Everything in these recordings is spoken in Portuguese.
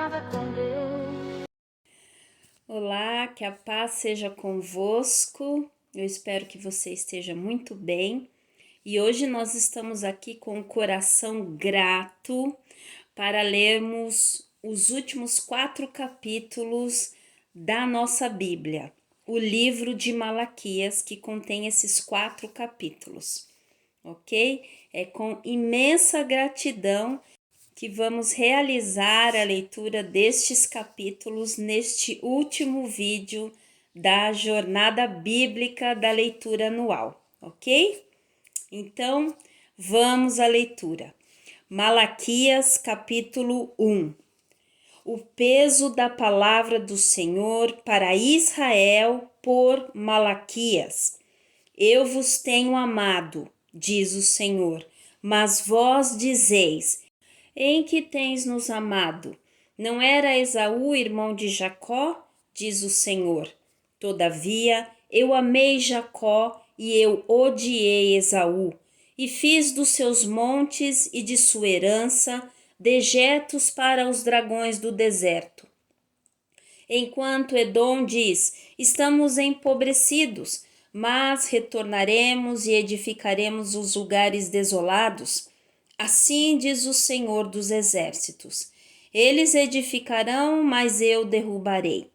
Jornada com Deus. Olá, que a paz seja convosco. Eu espero que você esteja muito bem. E hoje nós estamos aqui com o coração grato para lermos os últimos 4 capítulos da nossa Bíblia, o livro de Malaquias, que contém esses 4 capítulos, ok? É com imensa gratidão que vamos realizar a leitura destes capítulos neste último vídeo da jornada bíblica da leitura anual, ok? Então, vamos à leitura. Malaquias, capítulo 1. O peso da palavra do Senhor para Israel por Malaquias. Eu vos tenho amado, diz o Senhor, mas vós dizeis: em que tens nos amado? Não era Esaú irmão de Jacó? Diz o Senhor. Todavia, eu amei Jacó e eu odiei Esaú, e fiz dos seus montes e de sua herança dejetos para os dragões do deserto. Enquanto Edom diz: estamos empobrecidos, mas retornaremos e edificaremos os lugares desolados. Assim diz o Senhor dos Exércitos: eles edificarão, mas eu derrubarei,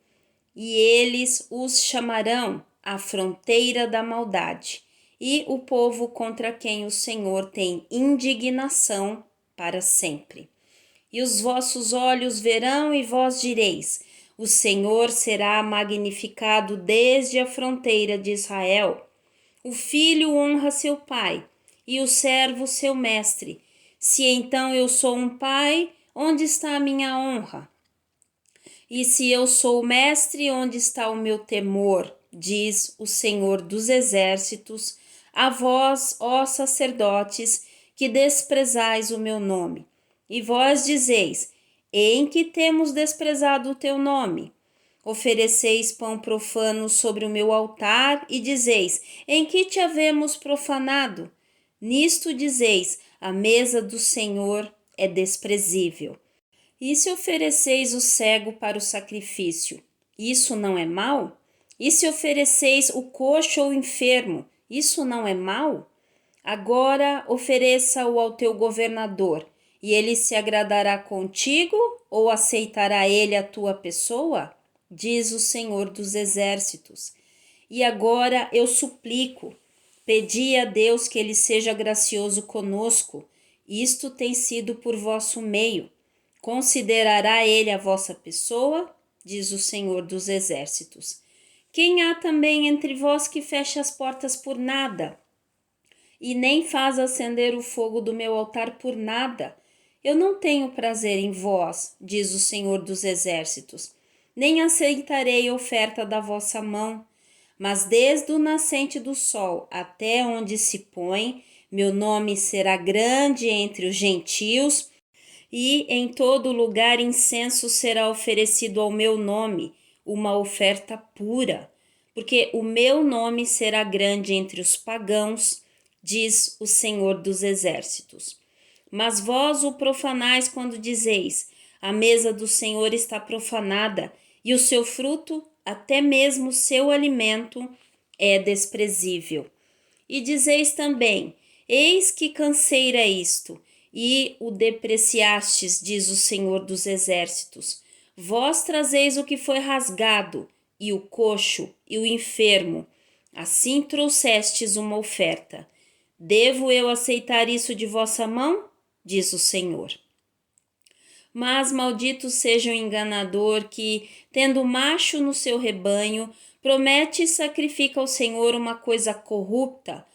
e eles os chamarão a fronteira da maldade, e o povo contra quem o Senhor tem indignação para sempre. E os vossos olhos verão e vós direis: o Senhor será magnificado desde a fronteira de Israel. O filho honra seu pai, e o servo seu mestre. Se então eu sou um pai, onde está a minha honra? E se eu sou o mestre, onde está o meu temor? Diz o Senhor dos Exércitos, a vós, ó sacerdotes, que desprezais o meu nome. E vós dizeis: em que temos desprezado o teu nome? Ofereceis pão profano sobre o meu altar e dizeis: em que te havemos profanado? Nisto dizeis: a mesa do Senhor é desprezível. E se ofereceis o cego para o sacrifício, isso não é mal? E se ofereceis o coxo ou enfermo, isso não é mal? Agora ofereça-o ao teu governador, e ele se agradará contigo, ou aceitará ele a tua pessoa? Diz o Senhor dos Exércitos. E agora eu suplico, pedi a Deus que ele seja gracioso conosco. Isto tem sido por vosso meio. Considerará ele a vossa pessoa? Diz o Senhor dos Exércitos. Quem há também entre vós que feche as portas por nada? E nem faz acender o fogo do meu altar por nada? Eu não tenho prazer em vós, diz o Senhor dos Exércitos, nem aceitarei oferta da vossa mão. Mas desde o nascente do sol até onde se põe, meu nome será grande entre os gentios, e em todo lugar incenso será oferecido ao meu nome, uma oferta pura, porque o meu nome será grande entre os pagãos, diz o Senhor dos Exércitos. Mas vós o profanais quando dizeis: a mesa do Senhor está profanada, e o seu fruto, até mesmo o seu alimento, é desprezível. E dizeis também: eis que canseira é isto, e o depreciastes, diz o Senhor dos Exércitos. Vós trazeis o que foi rasgado, e o coxo, e o enfermo. Assim trouxestes uma oferta. Devo eu aceitar isso de vossa mão? Diz o Senhor. Mas maldito seja o enganador que, tendo macho no seu rebanho, promete e sacrifica ao Senhor uma coisa corrupta.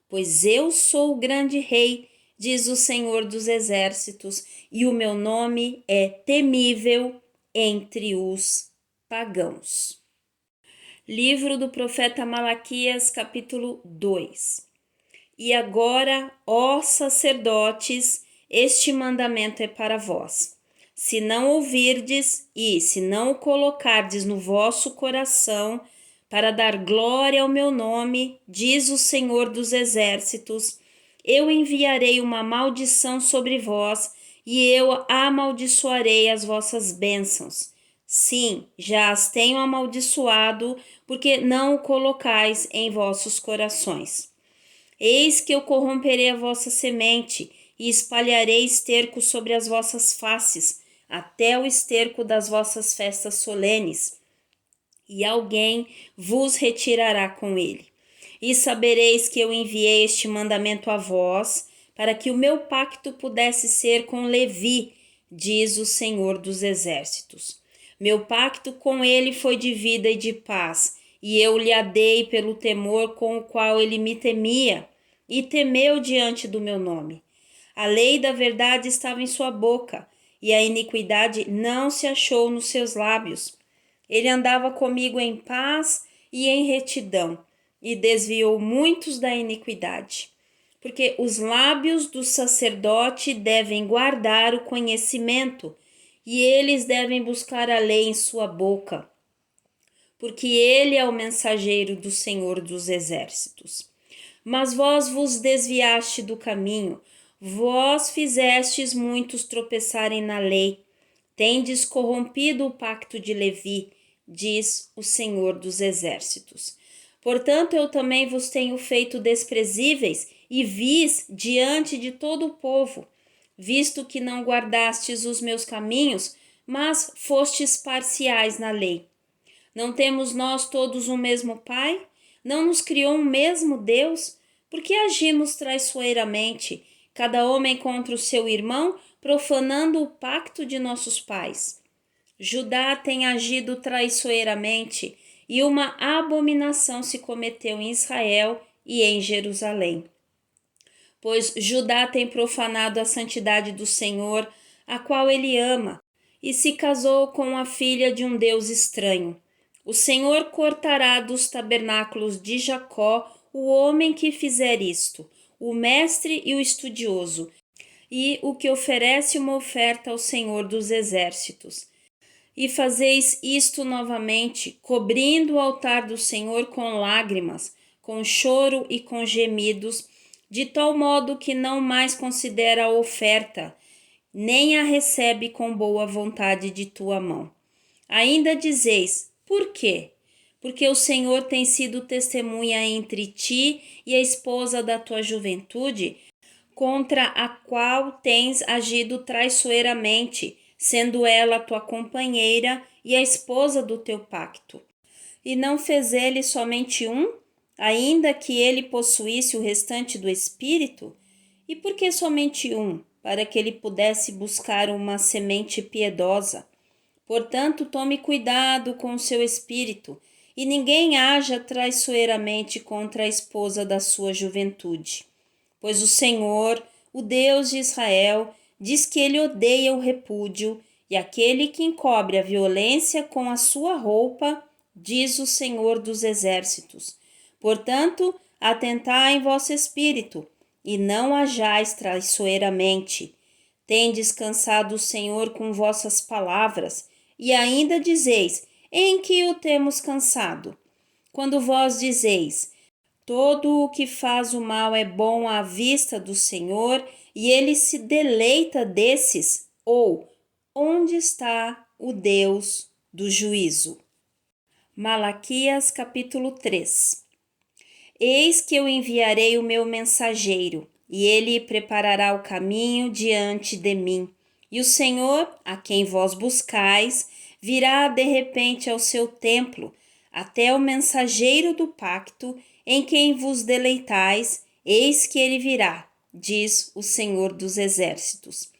Pois eu sou o grande rei, diz o Senhor dos Exércitos, e o meu nome é temível entre os pagãos. Livro do profeta Malaquias, capítulo 2. E agora, ó sacerdotes, este mandamento é para vós. Se não ouvirdes e se não o colocardes no vosso coração, para dar glória ao meu nome, diz o Senhor dos Exércitos, eu enviarei uma maldição sobre vós e eu amaldiçoarei as vossas bênçãos. Sim, já as tenho amaldiçoado, porque não o colocais em vossos corações. Eis que eu corromperei a vossa semente, e espalharei esterco sobre as vossas faces, até o esterco das vossas festas solenes, e alguém vos retirará com ele. E sabereis que eu enviei este mandamento a vós, para que o meu pacto pudesse ser com Levi, diz o Senhor dos Exércitos. Meu pacto com ele foi de vida e de paz, e eu lhe a dei pelo temor com o qual ele me temia, e temeu diante do meu nome. A lei da verdade estava em sua boca, e a iniquidade não se achou nos seus lábios. Ele andava comigo em paz e em retidão, e desviou muitos da iniquidade. Porque os lábios do sacerdote devem guardar o conhecimento, e eles devem buscar a lei em sua boca, porque ele é o mensageiro do Senhor dos Exércitos. Mas vós vos desviaste do caminho, vós fizestes muitos tropeçarem na lei, tendes corrompido o pacto de Levi, diz o Senhor dos Exércitos. Portanto, eu também vos tenho feito desprezíveis e vis diante de todo o povo, visto que não guardastes os meus caminhos, mas fostes parciais na lei. Não temos nós todos o mesmo Pai? Não nos criou um mesmo Deus? Por que agimos traiçoeiramente, cada homem contra o seu irmão, profanando o pacto de nossos pais? Judá tem agido traiçoeiramente, e uma abominação se cometeu em Israel e em Jerusalém. Pois Judá tem profanado a santidade do Senhor, a qual ele ama, e se casou com a filha de um Deus estranho. O Senhor cortará dos tabernáculos de Jacó o homem que fizer isto, o mestre e o estudioso, e o que oferece uma oferta ao Senhor dos Exércitos. E fazeis isto novamente, cobrindo o altar do Senhor com lágrimas, com choro e com gemidos, de tal modo que não mais considera a oferta, nem a recebe com boa vontade de tua mão. Ainda dizeis, por quê? Porque o Senhor tem sido testemunha entre ti e a esposa da tua juventude, contra a qual tens agido traiçoeiramente, sendo ela tua companheira e a esposa do teu pacto. E não fez ele somente um, ainda que ele possuísse o restante do espírito? E por que somente um? Para que ele pudesse buscar uma semente piedosa. Portanto, tome cuidado com o seu espírito, e ninguém haja traiçoeiramente contra a esposa da sua juventude. Pois o Senhor, o Deus de Israel, diz que ele odeia o repúdio, e aquele que encobre a violência com a sua roupa, diz o Senhor dos Exércitos. Portanto, atentai em vosso espírito, e não hajais traiçoeiramente. Tendes cansado o Senhor com vossas palavras, e ainda dizeis, em que o temos cansado? Quando vós dizeis, todo o que faz o mal é bom à vista do Senhor, e ele se deleita desses, ou onde está o Deus do juízo? Malaquias capítulo 3. Eis que eu enviarei o meu mensageiro, e ele preparará o caminho diante de mim. E o Senhor, a quem vós buscais, virá de repente ao seu templo, até o mensageiro do pacto, em quem vos deleitais, eis que ele virá, diz o Senhor dos Exércitos.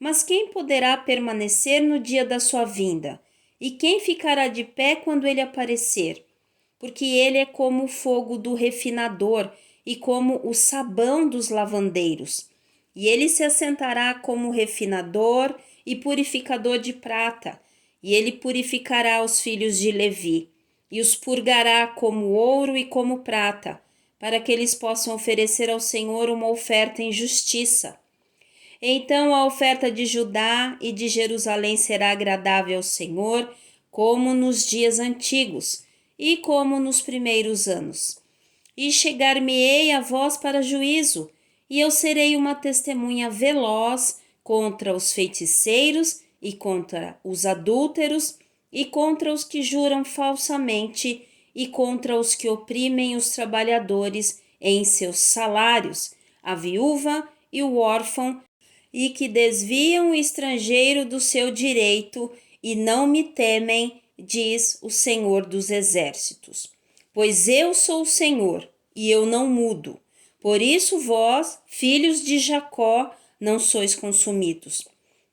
Mas quem poderá permanecer no dia da sua vinda? E quem ficará de pé quando ele aparecer? Porque ele é como o fogo do refinador e como o sabão dos lavandeiros. E ele se assentará como refinador e purificador de prata, e ele purificará os filhos de Levi, e os purgará como ouro e como prata, para que eles possam oferecer ao Senhor uma oferta em justiça. Então a oferta de Judá e de Jerusalém será agradável ao Senhor, como nos dias antigos, e como nos primeiros anos. E chegar-me-ei a vós para juízo, e eu serei uma testemunha veloz, contra os feiticeiros e contra os adúlteros e contra os que juram falsamente e contra os que oprimem os trabalhadores em seus salários, a viúva e o órfão, e que desviam o estrangeiro do seu direito e não me temem, diz o Senhor dos Exércitos. Pois eu sou o Senhor, e eu não mudo. Por isso vós, filhos de Jacó, não sois consumidos.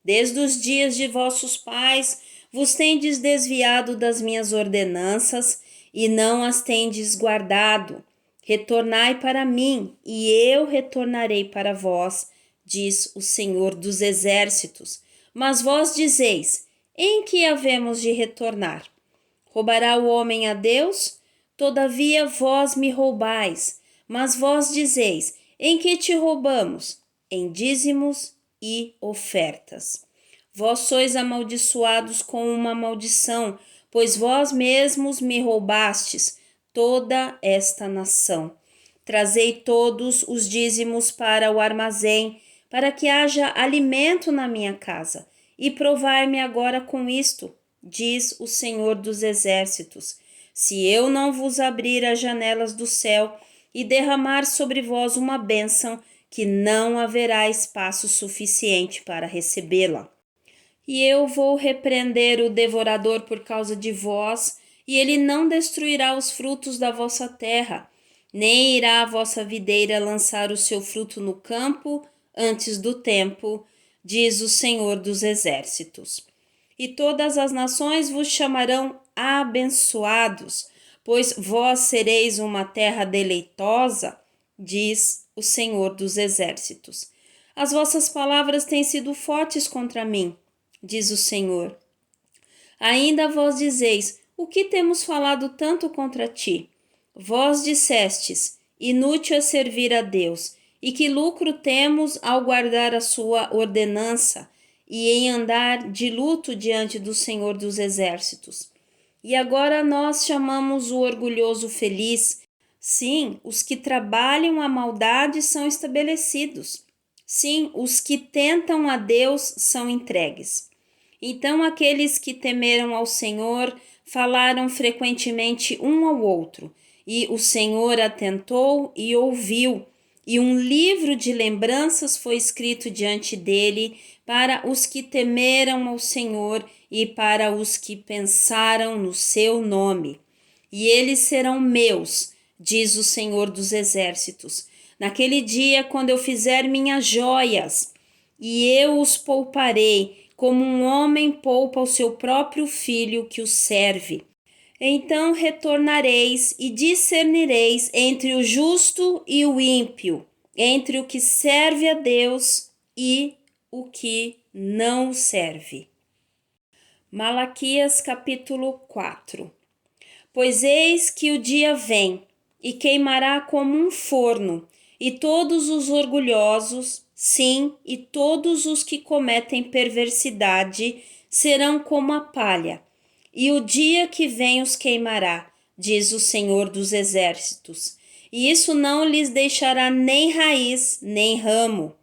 Desde os dias de vossos pais vos tendes desviado das minhas ordenanças e não as tendes guardado. Retornai para mim, e eu retornarei para vós, diz o Senhor dos Exércitos. Mas vós dizeis: em que havemos de retornar? Roubará o homem a Deus? Todavia vós me roubais. Mas vós dizeis: em que te roubamos? Em dízimos e ofertas. Vós sois amaldiçoados com uma maldição, pois vós mesmos me roubastes toda esta nação. Trazei todos os dízimos para o armazém, para que haja alimento na minha casa, e provai-me agora com isto, diz o Senhor dos Exércitos, se eu não vos abrir as janelas do céu e derramar sobre vós uma bênção, que não haverá espaço suficiente para recebê-la. E eu vou repreender o devorador por causa de vós, e ele não destruirá os frutos da vossa terra, nem irá a vossa videira lançar o seu fruto no campo antes do tempo, diz o Senhor dos Exércitos. E todas as nações vos chamarão abençoados, pois vós sereis uma terra deleitosa, diz o Senhor dos Exércitos. As vossas palavras têm sido fortes contra mim, diz o Senhor. Ainda vós dizeis: o que temos falado tanto contra ti? Vós dissestes: inútil é servir a Deus, e que lucro temos ao guardar a sua ordenança e em andar de luto diante do Senhor dos Exércitos. E agora nós chamamos o orgulhoso feliz. Sim, os que trabalham a maldade são estabelecidos. Sim, os que tentam a Deus são entregues. Então aqueles que temeram ao Senhor falaram frequentemente um ao outro, e o Senhor atentou e ouviu, e um livro de lembranças foi escrito diante dele para os que temeram ao Senhor e para os que pensaram no seu nome. E eles serão meus, diz o Senhor dos Exércitos, naquele dia quando eu fizer minhas joias, e eu os pouparei, como um homem poupa o seu próprio filho que o serve. Então retornareis e discernireis entre o justo e o ímpio, entre o que serve a Deus e o que não serve. Malaquias capítulo 4. Pois eis que o dia vem, e queimará como um forno, e todos os orgulhosos, sim, e todos os que cometem perversidade, serão como a palha. E o dia que vem os queimará, diz o Senhor dos Exércitos. E isso não lhes deixará nem raiz, nem ramo.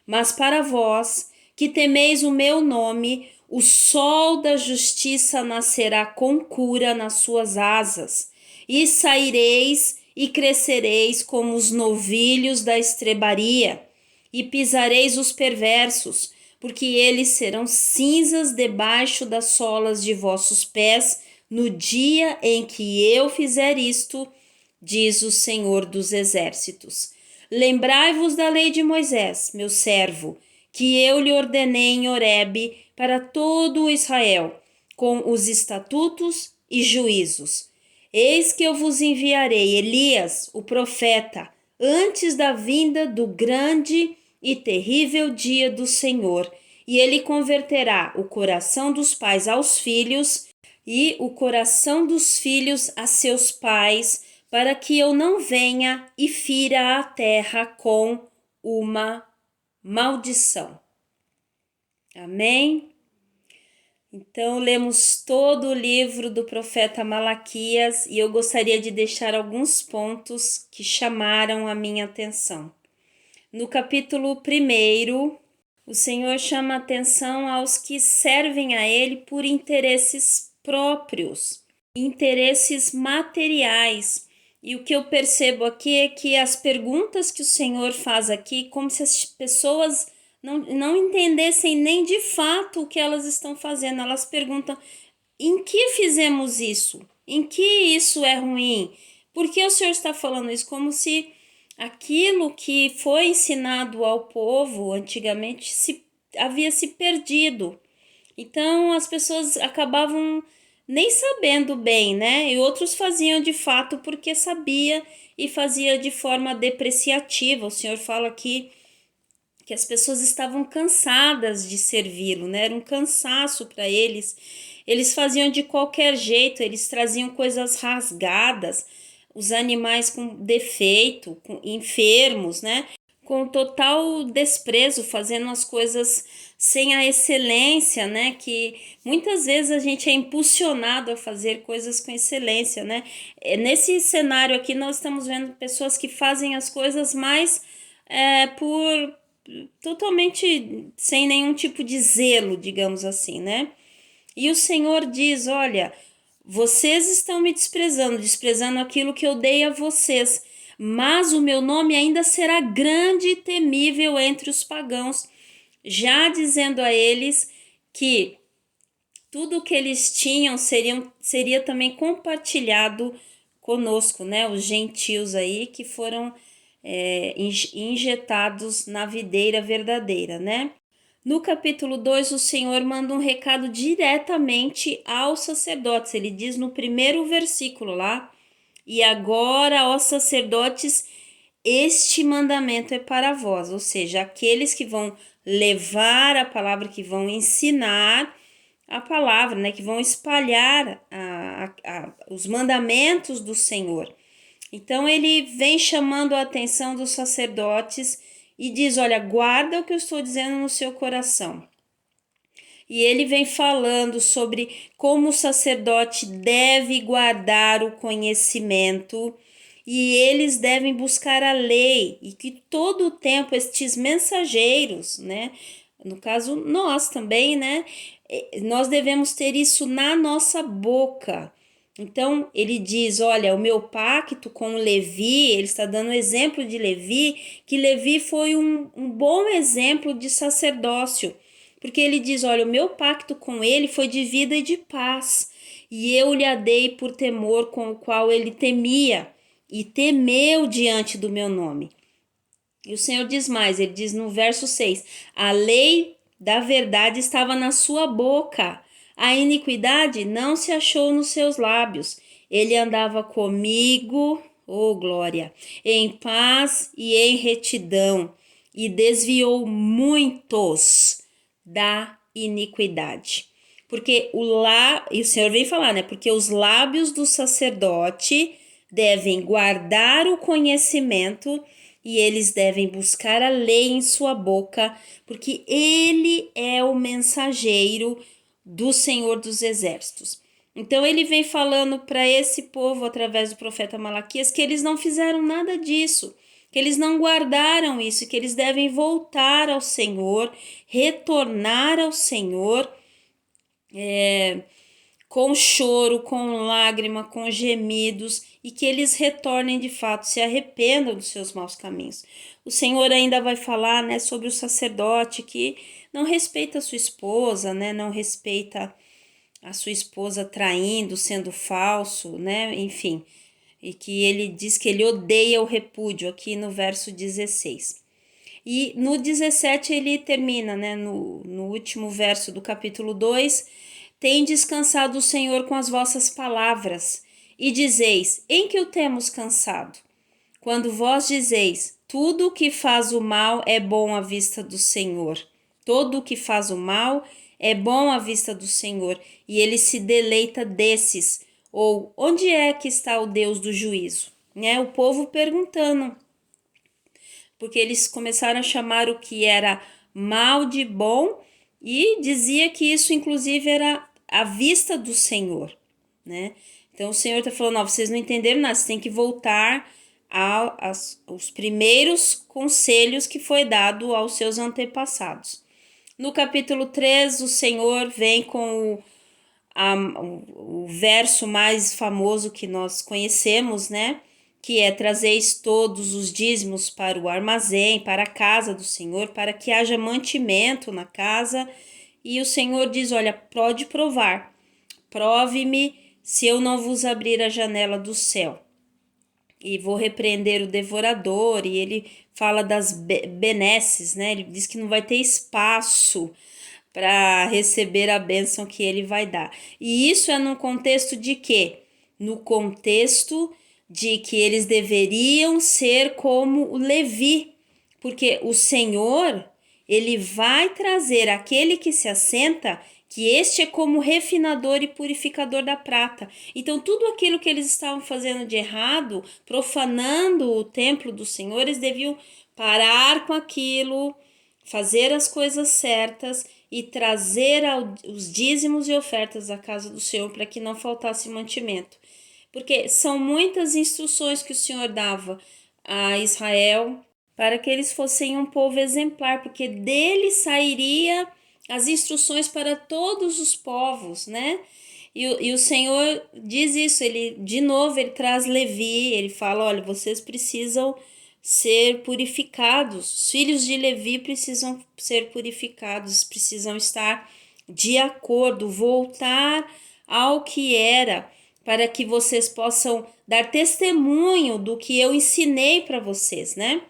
Mas para vós, que temeis o meu nome, o sol da justiça nascerá com cura nas suas asas, e saireis e crescereis como os novilhos da estrebaria, e pisareis os perversos, porque eles serão cinzas debaixo das solas de vossos pés, no dia em que eu fizer isto, diz o Senhor dos Exércitos. Lembrai-vos da lei de Moisés, meu servo, que eu lhe ordenei em Horebe para todo o Israel, com os estatutos e juízos. Eis que eu vos enviarei Elias, o profeta, antes da vinda do grande e terrível dia do Senhor, e ele converterá o coração dos pais aos filhos e o coração dos filhos a seus pais, para que eu não venha e fira a terra com uma maldição. Amém? Então, lemos todo o livro do profeta Malaquias e eu gostaria de deixar alguns pontos que chamaram a minha atenção. No capítulo 1, O Senhor chama atenção aos que servem a Ele por interesses próprios, interesses materiais. E o que eu percebo aqui é que as perguntas que o Senhor faz aqui, como se as pessoas não entendessem nem de fato o que elas estão fazendo. Elas perguntam: em que fizemos isso? Em que isso é ruim? Por que o Senhor está falando isso? Como se aquilo que foi ensinado ao povo antigamente havia se perdido. Então as pessoas acabavam nem sabendo bem, né? E outros faziam de fato porque sabia e fazia de forma depreciativa. O Senhor fala aqui que as pessoas estavam cansadas de servi-lo, né? Era um cansaço para eles. Eles faziam de qualquer jeito, eles traziam coisas rasgadas, os animais com defeito, enfermos, né? Com total desprezo, fazendo as coisas sem a excelência, né? Que muitas vezes a gente é impulsionado a fazer coisas com excelência, né? Nesse cenário aqui nós estamos vendo pessoas que fazem as coisas mais por totalmente sem nenhum tipo de zelo, digamos assim, né? E o Senhor diz: olha, vocês estão me desprezando aquilo que eu dei a vocês, mas o meu nome ainda será grande e temível entre os pagãos, já dizendo a eles que tudo o que eles tinham seria também compartilhado conosco, né? Os gentios aí que foram injetados na videira verdadeira, né? No capítulo 2, o Senhor manda um recado diretamente aos sacerdotes. Ele diz no primeiro versículo lá: e agora, ó sacerdotes, este mandamento é para vós, ou seja, aqueles que vão levar a palavra, que vão ensinar a palavra, né, que vão espalhar os mandamentos do Senhor. Então ele vem chamando a atenção dos sacerdotes e diz: olha, guarda o que eu estou dizendo no seu coração. E ele vem falando sobre como o sacerdote deve guardar o conhecimento e eles devem buscar a lei, e que todo o tempo estes mensageiros, né, no caso nós também, né, nós devemos ter isso na nossa boca. Então ele diz: olha, o meu pacto com Levi, ele está dando exemplo de Levi, que Levi foi um bom exemplo de sacerdócio, porque ele diz: olha, o meu pacto com ele foi de vida e de paz, e eu lhe a dei por temor com o qual ele temia, e temeu diante do meu nome. E o Senhor diz mais, ele diz no verso 6, a lei da verdade estava na sua boca, a iniquidade não se achou nos seus lábios. Ele andava comigo, oh glória, em paz e em retidão, e desviou muitos da iniquidade. Porque e o Senhor vem falar, né? Porque os lábios do sacerdote devem guardar o conhecimento e eles devem buscar a lei em sua boca, porque ele é o mensageiro do Senhor dos Exércitos. Então ele vem falando para esse povo através do profeta Malaquias que eles não fizeram nada disso, que eles não guardaram isso, que eles devem voltar ao Senhor, retornar ao Senhor, com choro, com lágrima, com gemidos, e que eles retornem de fato, se arrependam dos seus maus caminhos. O Senhor ainda vai falar, né, sobre o sacerdote que não respeita a sua esposa, né, não respeita a sua esposa traindo, sendo falso, né, enfim, e que ele diz que ele odeia o repúdio, aqui no verso 16. E no 17 ele termina, né, no último verso do capítulo 2, tem descansado o Senhor com as vossas palavras, e dizeis: em que o temos cansado? Quando vós dizeis: tudo o que faz o mal é bom à vista do Senhor. Todo o que faz o mal é bom à vista do Senhor, e ele se deleita desses. Ou, onde é que está o Deus do juízo? Né? O povo perguntando, porque eles começaram a chamar o que era mal de bom e dizia que isso inclusive era à vista do Senhor, né? Então o Senhor está falando: não, vocês não entenderam nada, vocês têm que voltar aos primeiros conselhos que foi dado aos seus antepassados. No capítulo 3, o Senhor vem com o verso mais famoso que nós conhecemos, né? Que é: trazeis todos os dízimos para o armazém, para a casa do Senhor, para que haja mantimento na casa. E o Senhor diz: olha, pode provar, prove-me se eu não vos abrir a janela do céu e vou repreender o devorador. E ele fala das benesses, né? Ele diz que não vai ter espaço para receber a bênção que ele vai dar. E isso é no contexto de quê? No contexto de que eles deveriam ser como o Levi, porque o Senhor, ele vai trazer aquele que se assenta, que este é como refinador e purificador da prata. Então, tudo aquilo que eles estavam fazendo de errado, profanando o templo do Senhor, eles deviam parar com aquilo, fazer as coisas certas e trazer os dízimos e ofertas à casa do Senhor, para que não faltasse mantimento. Porque são muitas instruções que o Senhor dava a Israel para que eles fossem um povo exemplar, porque dele sairia as instruções para todos os povos, né? E o Senhor diz isso, ele de novo ele traz Levi, ele fala: olha, vocês precisam ser purificados, os filhos de Levi precisam ser purificados, precisam estar de acordo, voltar ao que era, para que vocês possam dar testemunho do que eu ensinei para vocês, né?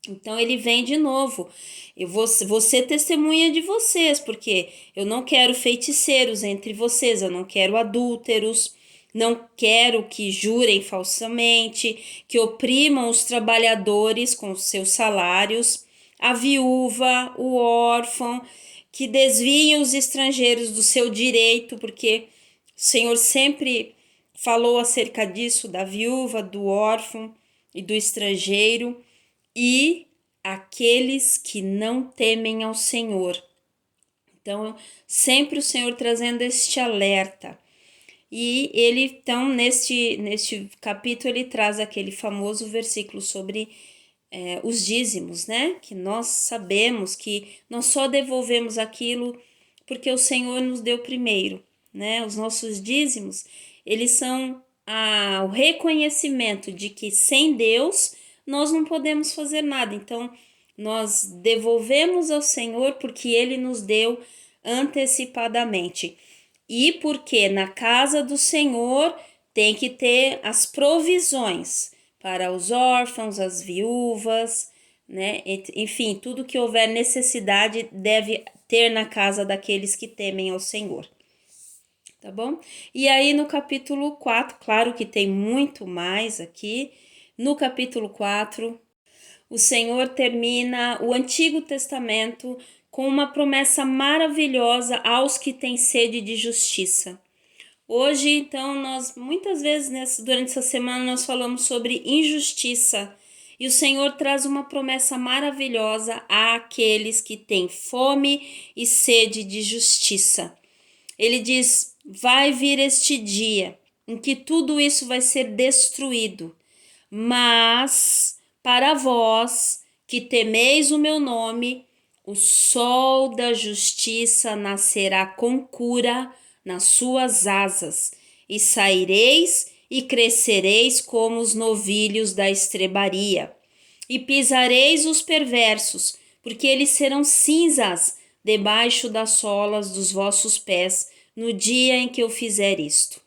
Então ele vem de novo. Eu vou ser testemunha de vocês, porque eu não quero feiticeiros entre vocês, eu não quero adúlteros, não quero que jurem falsamente, que oprimam os trabalhadores com seus salários, a viúva, o órfão, que desviem os estrangeiros do seu direito, porque o Senhor sempre falou acerca disso, da viúva, do órfão e do estrangeiro, e aqueles que não temem ao Senhor. Então, sempre o Senhor trazendo este alerta. E ele, então, neste capítulo, ele traz aquele famoso versículo sobre os dízimos, né? Que nós sabemos que nós só devolvemos aquilo porque o Senhor nos deu primeiro, né? Os nossos dízimos, eles são o reconhecimento de que sem Deus nós não podemos fazer nada. Então, nós devolvemos ao Senhor porque Ele nos deu antecipadamente. E porque na casa do Senhor tem que ter as provisões para os órfãos, as viúvas, né? Enfim, tudo que houver necessidade deve ter na casa daqueles que temem ao Senhor. Tá bom? E aí no capítulo 4, claro que tem muito mais aqui. No capítulo 4, o Senhor termina o Antigo Testamento com uma promessa maravilhosa aos que têm sede de justiça. Hoje, então, nós muitas vezes durante essa semana nós falamos sobre injustiça, e o Senhor traz uma promessa maravilhosa àqueles que têm fome e sede de justiça. Ele diz: vai vir este dia em que tudo isso vai ser destruído, mas para vós que temeis o meu nome, o sol da justiça nascerá com cura nas suas asas, e saireis e crescereis como os novilhos da estrebaria. E pisareis os perversos, porque eles serão cinzas debaixo das solas dos vossos pés, no dia em que eu fizer isto.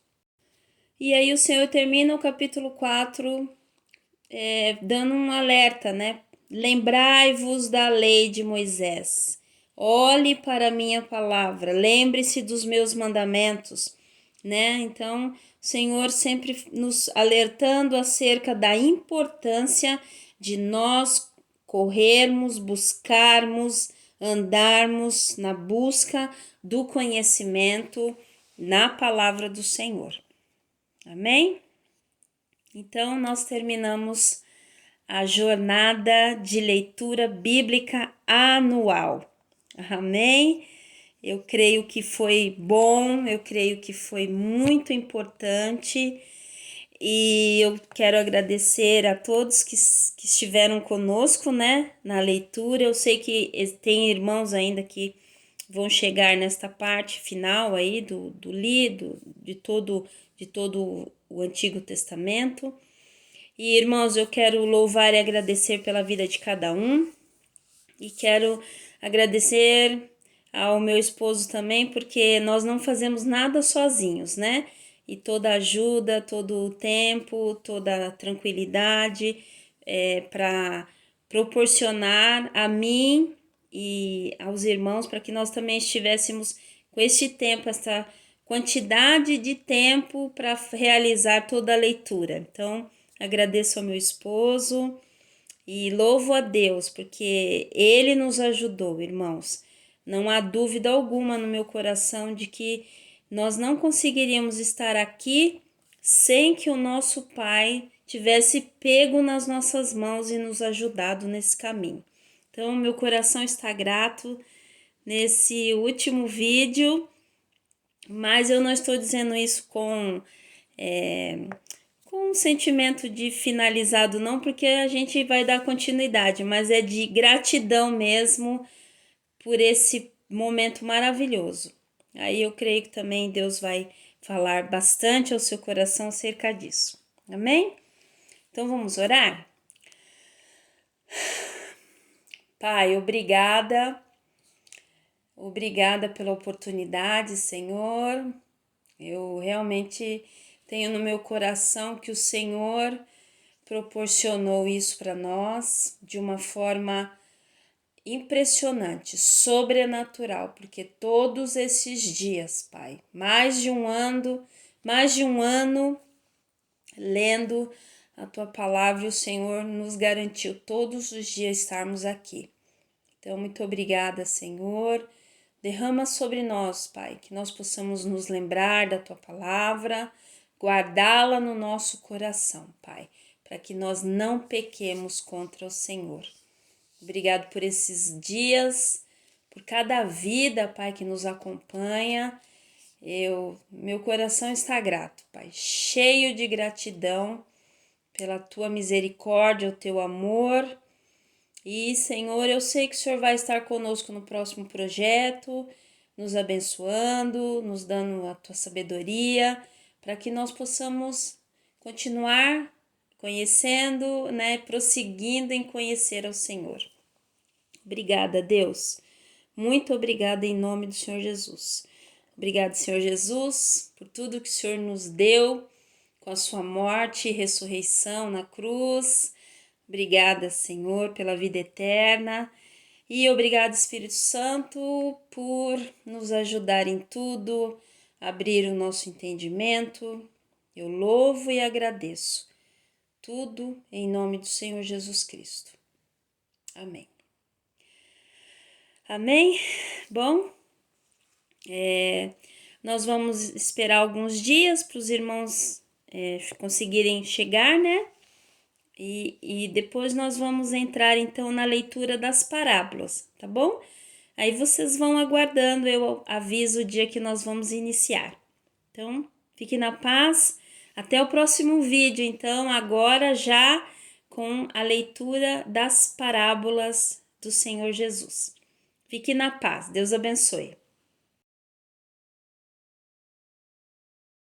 E aí o Senhor termina o capítulo 4 dando um alerta, né? Lembrai-vos da lei de Moisés. Olhe para a minha palavra, lembre-se dos meus mandamentos, né? Então, o Senhor sempre nos alertando acerca da importância de nós corrermos, buscarmos, andarmos na busca do conhecimento na palavra do Senhor. Amém? Então, nós terminamos a jornada de leitura bíblica anual. Amém? Eu creio que foi bom, eu creio que foi muito importante. E eu quero agradecer a todos que estiveram conosco, né, na leitura. Eu sei que tem irmãos ainda que vão chegar nesta parte final aí do lido, de todo o Antigo Testamento. E, irmãos, eu quero louvar e agradecer pela vida de cada um. E quero agradecer ao meu esposo também, porque nós não fazemos nada sozinhos, né? E toda ajuda, todo o tempo, toda a tranquilidade para proporcionar a mim e aos irmãos para que nós também estivéssemos com este tempo, essa quantidade de tempo para realizar toda a leitura. Então, agradeço ao meu esposo e louvo a Deus, porque Ele nos ajudou, irmãos. Não há dúvida alguma no meu coração de que nós não conseguiríamos estar aqui sem que o nosso Pai tivesse pego nas nossas mãos e nos ajudado nesse caminho. Então, meu coração está grato nesse último vídeo, mas eu não estou dizendo isso com um sentimento de finalizado não, porque a gente vai dar continuidade, mas é de gratidão mesmo por esse momento maravilhoso. Aí eu creio que também Deus vai falar bastante ao seu coração acerca disso. Amém? Então vamos orar? Pai, obrigada. Obrigada pela oportunidade, Senhor. Eu realmente tenho no meu coração que o Senhor proporcionou isso para nós de uma forma impressionante, sobrenatural, porque todos esses dias, Pai, mais de um ano lendo a tua palavra, o Senhor nos garantiu todos os dias estarmos aqui. Então, muito obrigada, Senhor. Derrama sobre nós, Pai, que nós possamos nos lembrar da tua palavra, guardá-la no nosso coração, Pai, para que nós não pequemos contra o Senhor. Obrigado por esses dias, por cada vida, Pai, que nos acompanha. Meu coração está grato, Pai, cheio de gratidão pela tua misericórdia, o teu amor. E, Senhor, eu sei que o Senhor vai estar conosco no próximo projeto, nos abençoando, nos dando a tua sabedoria, para que nós possamos continuar conhecendo, né, prosseguindo em conhecer ao Senhor. Obrigada, Deus. Muito obrigada em nome do Senhor Jesus. Obrigado, Senhor Jesus, por tudo que o Senhor nos deu com a sua morte e ressurreição na cruz. Obrigada, Senhor, pela vida eterna. E obrigado, Espírito Santo, por nos ajudar em tudo, abrir o nosso entendimento. Eu louvo e agradeço. Tudo em nome do Senhor Jesus Cristo. Amém. Amém? Bom, nós vamos esperar alguns dias para os irmãos conseguirem chegar, né? E depois nós vamos entrar então na leitura das parábolas, tá bom? Aí vocês vão aguardando, eu aviso o dia que nós vamos iniciar. Então, fique na paz. Até o próximo vídeo, então, agora já com a leitura das parábolas do Senhor Jesus. Fique na paz. Deus abençoe.